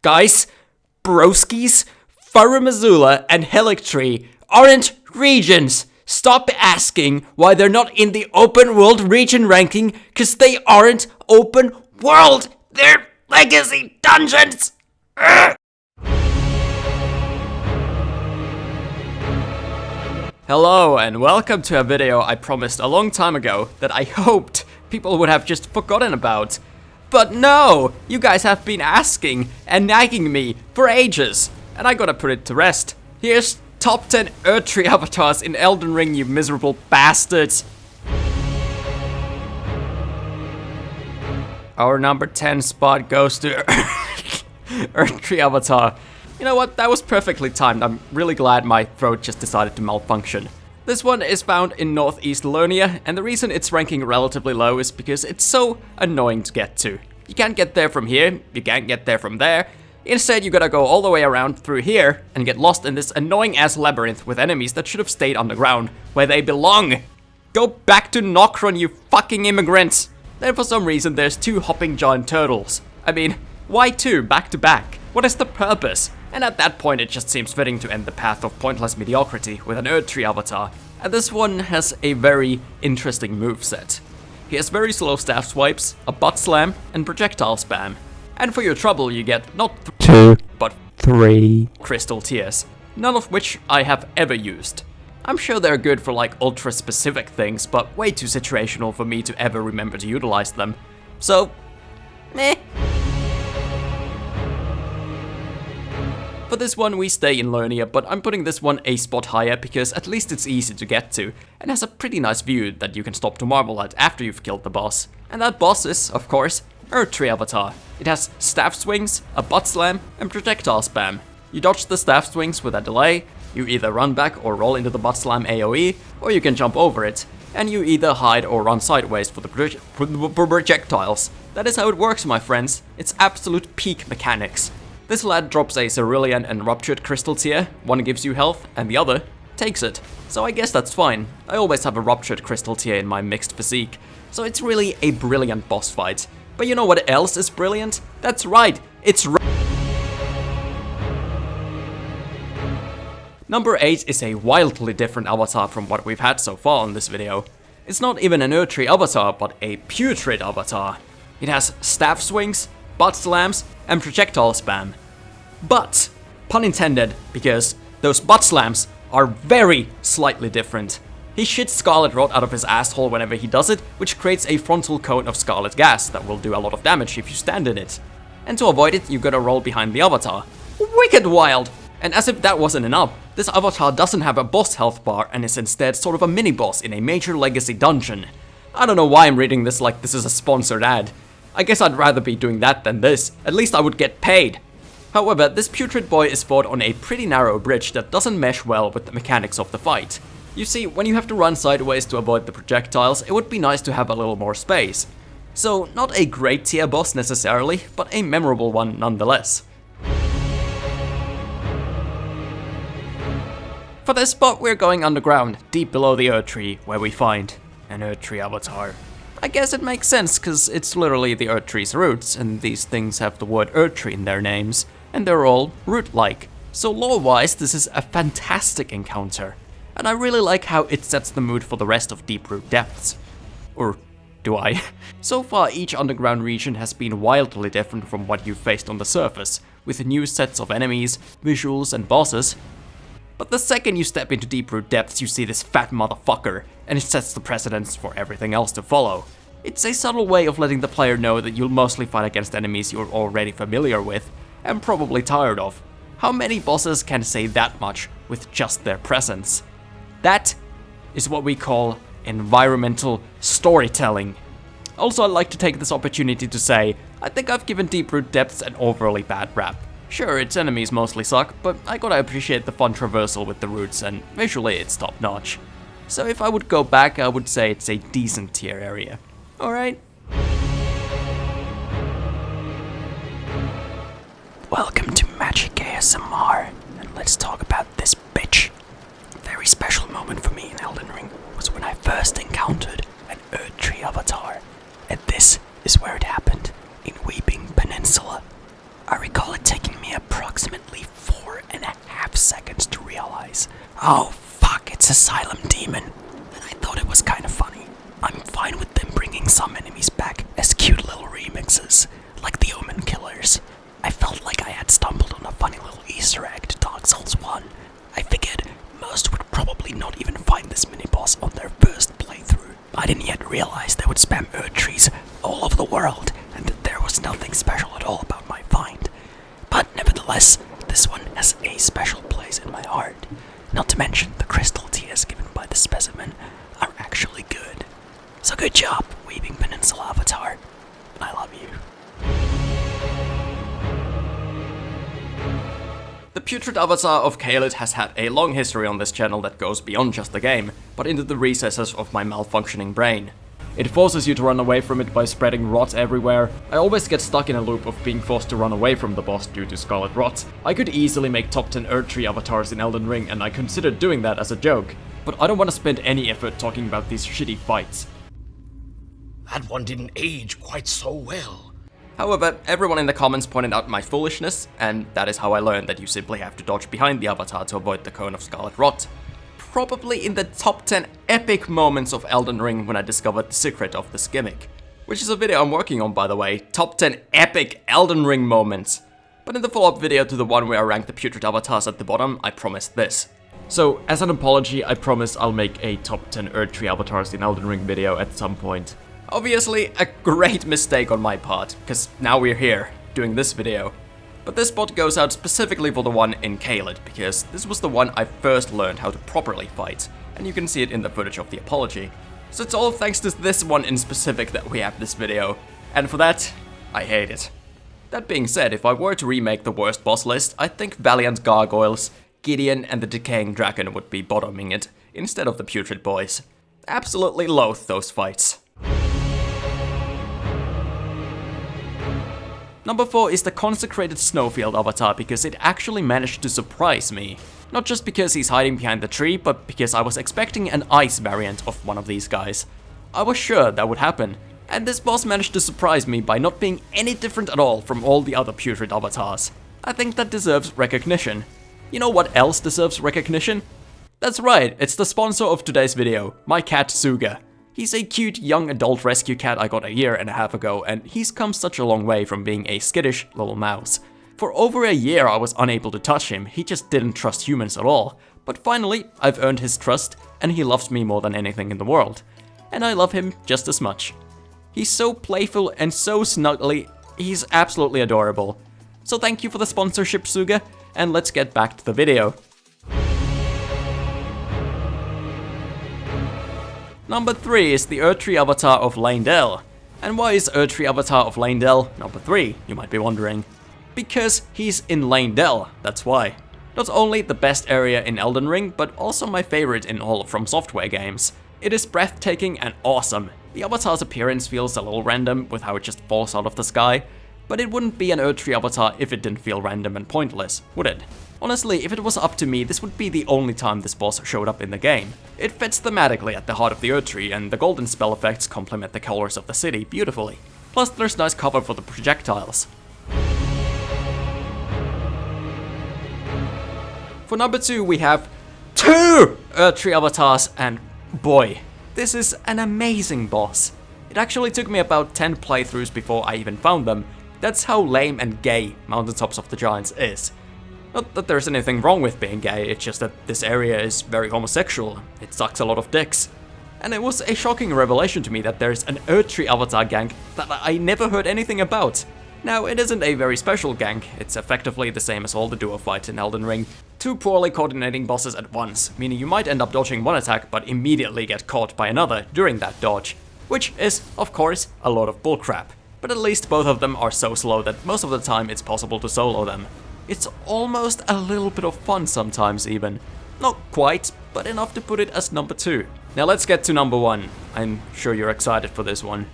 Guys, broskies, Faramazula and Erdtree aren't regions. Stop asking why they're not in the open world region ranking, cause they aren't open world. They're legacy dungeons. Ugh. Hello and welcome to a video I promised a long time ago that I hoped people would have just forgotten about. But no, you guys have been asking and nagging me for ages, and I gotta put it to rest. Here's top 10 Erdtree Avatars in Elden Ring, you miserable bastards. Our number 10 spot goes to Erdtree Avatar. You know what, that was perfectly timed. I'm really glad my throat just decided to malfunction. This one is found in Northeast Liurnia, and the reason it's ranking relatively low is because it's so annoying to get to. You can't get there from here, you can't get there from there. Instead, you gotta go all the way around through here and get lost in this annoying ass labyrinth with enemies that should have stayed underground, where they belong. Go back to Nokron, you fucking immigrants! Then for some reason there's 2 hopping giant turtles. I mean, why 2 back to back? What is the purpose? And at that point it just seems fitting to end the path of pointless mediocrity with an Erdtree Avatar. And this one has a very interesting moveset. He has very slow staff swipes, a butt slam, and projectile spam. And for your trouble you get not 2, but 3 crystal tears, none of which I have ever used. I'm sure they're good for like ultra specific things, but way too situational for me to ever remember to utilize them. So, meh. For this one we stay in Liurnia, but I'm putting this one a spot higher because at least it's easy to get to, and has a pretty nice view that you can stop to marvel at after you've killed the boss. And that boss is, of course, Erdtree Avatar. It has staff swings, a butt slam, and projectile spam. You dodge the staff swings with a delay, you either run back or roll into the butt slam AoE, or you can jump over it, and you either hide or run sideways for the projectiles. That is how it works, my friends. It's absolute peak mechanics. This lad drops a Cerulean and Ruptured Crystal Tear, one gives you health, and the other takes it. So I guess that's fine. I always have a Ruptured Crystal Tear in my mixed physique, so it's really a brilliant boss fight. But you know what else is brilliant? That's right, it's Number 8 is a wildly different avatar from what we've had so far in this video. It's not even an Erdtree Avatar, but a Putrid Avatar. It has staff swings, butt slams, and projectile spam. But, pun intended, because those butt slams are very slightly different. He shits Scarlet Rot out of his asshole whenever he does it, which creates a frontal cone of scarlet gas that will do a lot of damage if you stand in it. And to avoid it, you gotta roll behind the avatar. Wicked wild! And as if that wasn't enough, this avatar doesn't have a boss health bar and is instead sort of a mini-boss in a major legacy dungeon. I don't know why I'm reading this like this is a sponsored ad. I guess I'd rather be doing that than this, at least I would get paid. However, this Putrid boy is fought on a pretty narrow bridge that doesn't mesh well with the mechanics of the fight. You see, when you have to run sideways to avoid the projectiles, it would be nice to have a little more space. So, not a great tier boss necessarily, but a memorable one nonetheless. For this spot we're going underground, deep below the Erdtree, where we find an Erdtree Avatar. I guess it makes sense, cause it's literally the Erdtree's roots, and these things have the word Erdtree in their names, and they're all root-like. So lore-wise, this is a fantastic encounter, and I really like how it sets the mood for the rest of Deep Root Depths. Or do I? So far, each underground region has been wildly different from what you've faced on the surface, with new sets of enemies, visuals, and bosses. But the second you step into Deep Root Depths, you see this fat motherfucker, and it sets the precedence for everything else to follow. It's a subtle way of letting the player know that you'll mostly fight against enemies you're already familiar with, and probably tired of. How many bosses can say that much with just their presence? That is what we call environmental storytelling. Also, I'd like to take this opportunity to say, I think I've given Deep Root Depths an overly bad rap. Sure, its enemies mostly suck, but I gotta appreciate the fun traversal with the roots, and visually it's top notch. So if I would go back, I would say it's a decent tier area. Alright? Welcome to Magic ASMR, and let's talk about this bitch. A very special moment for me in Elden Ring was when I first encountered an Erdtree Avatar, and this is where it happened, in Weeping Peninsula. I recall it taking seconds to realize, oh fuck, it's Asylum Demon. And I thought it was kind of funny. I'm fine with them bringing some enemies back as cute little remixes, like the Omen Killers. I felt like I had stumbled on a funny little Easter egg to Dark Souls 1. I figured most would probably not even find this mini-boss on their first playthrough. I didn't yet realize they would spam Erdtrees all over the world, and that there was nothing special at all about my find. But nevertheless, this one has a special place in my heart. Not to mention the crystal tears given by the specimen are actually good. So good job, Weaving Peninsula Avatar. I love you. The Putrid Avatar of CAT has had a long history on this channel that goes beyond just the game, but into the recesses of my malfunctioning brain. It forces you to run away from it by spreading rot everywhere. I always get stuck in a loop of being forced to run away from the boss due to scarlet rot. I could easily make top 10 Erdtree Avatars in Elden Ring, and I considered doing that as a joke, but I don't want to spend any effort talking about these shitty fights. That one didn't age quite so well. However, everyone in the comments pointed out my foolishness, and that is how I learned that you simply have to dodge behind the avatar to avoid the cone of scarlet rot. Probably in the top 10 epic moments of Elden Ring when I discovered the secret of this gimmick. Which is a video I'm working on, by the way, top 10 epic Elden Ring moments. But in the follow-up video to the one where I ranked the Putrid Avatars at the bottom, I promised this. So, as an apology, I promise I'll make a top 10 Erdtree Avatars in Elden Ring video at some point. Obviously, a great mistake on my part, because now we're here, doing this video. But this spot goes out specifically for the one in CAT, because this was the one I first learned how to properly fight, and you can see it in the footage of the apology. So it's all thanks to this one in specific that we have this video, and for that, I hate it. That being said, if I were to remake the worst boss list, I think Valiant Gargoyles, Gideon and the Decaying Dragon would be bottoming it, instead of the Putrid Boys. Absolutely loathe those fights. Number 4 is the Consecrated Snowfield Avatar because it actually managed to surprise me. Not just because he's hiding behind the tree, but because I was expecting an ice variant of one of these guys. I was sure that would happen, and this boss managed to surprise me by not being any different at all from all the other Putrid Avatars. I think that deserves recognition. You know what else deserves recognition? That's right, it's the sponsor of today's video, my cat Suga. He's a cute young adult rescue cat I got a year and a half ago, and he's come such a long way from being a skittish little mouse. For over a year I was unable to touch him, he just didn't trust humans at all. But finally, I've earned his trust, and he loves me more than anything in the world. And I love him just as much. He's so playful and so snuggly, he's absolutely adorable. So thank you for the sponsorship, Suga, and let's get back to the video. Number 3 is the Erdtree Avatar of Leyndell. And why is Erdtree Avatar of Leyndell number 3, you might be wondering? Because he's in Leyndell, that's why. Not only the best area in Elden Ring, but also my favorite in all From Software games. It is breathtaking and awesome. The avatar's appearance feels a little random with how it just falls out of the sky, but it wouldn't be an Erdtree Avatar if it didn't feel random and pointless, would it? Honestly, if it was up to me, this would be the only time this boss showed up in the game. It fits thematically at the heart of the Erdtree, and the golden spell effects complement the colors of the city beautifully. Plus, there's nice cover for the projectiles. For number 2, we have 2 Erdtree Avatars, and boy, this is an amazing boss. It actually took me about 10 playthroughs before I even found them. That's how lame and gay Mountaintops of the Giants is. Not that there's anything wrong with being gay, it's just that this area is very homosexual. It sucks a lot of dicks. And it was a shocking revelation to me that there's an Erdtree Avatar gang that I never heard anything about. Now, it isn't a very special gang, it's effectively the same as all the duo fights in Elden Ring. 2 poorly coordinating bosses at once, meaning you might end up dodging one attack but immediately get caught by another during that dodge. Which is, of course, a lot of bullcrap. But at least both of them are so slow that most of the time it's possible to solo them. It's almost a little bit of fun sometimes even. Not quite, but enough to put it as number 2. Now let's get to number 1. I'm sure you're excited for this one.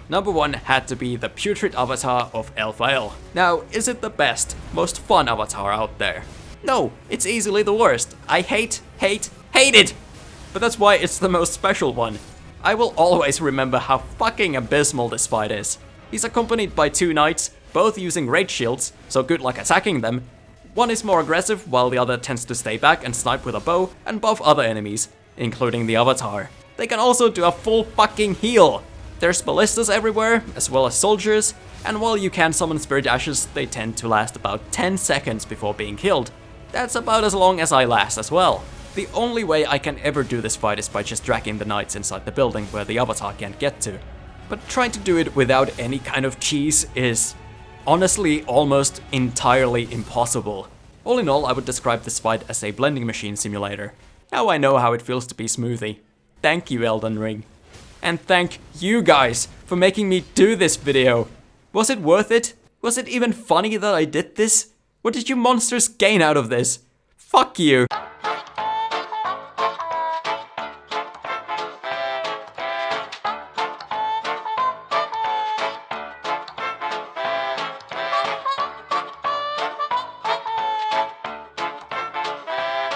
Number 1 had to be the Putrid Avatar of Elfael. Now, is it the best, most fun avatar out there? No, it's easily the worst. I hate it! But that's why it's the most special one. I will always remember how fucking abysmal this fight is. He's accompanied by 2 knights, both using rage shields, so good luck attacking them. One is more aggressive, while the other tends to stay back and snipe with a bow and buff other enemies, including the Avatar. They can also do a full fucking heal. There's ballistas everywhere, as well as soldiers, and while you can summon spirit ashes, they tend to last about 10 seconds before being killed. That's about as long as I last as well. The only way I can ever do this fight is by just dragging the knights inside the building where the Avatar can't get to. But trying to do it without any kind of cheese is honestly almost entirely impossible. All in all, I would describe this fight as a blending machine simulator. Now I know how it feels to be smoothie. Thank you, Elden Ring. And thank you guys for making me do this video. Was it worth it? Was it even funny that I did this? What did you monsters gain out of this? Fuck you.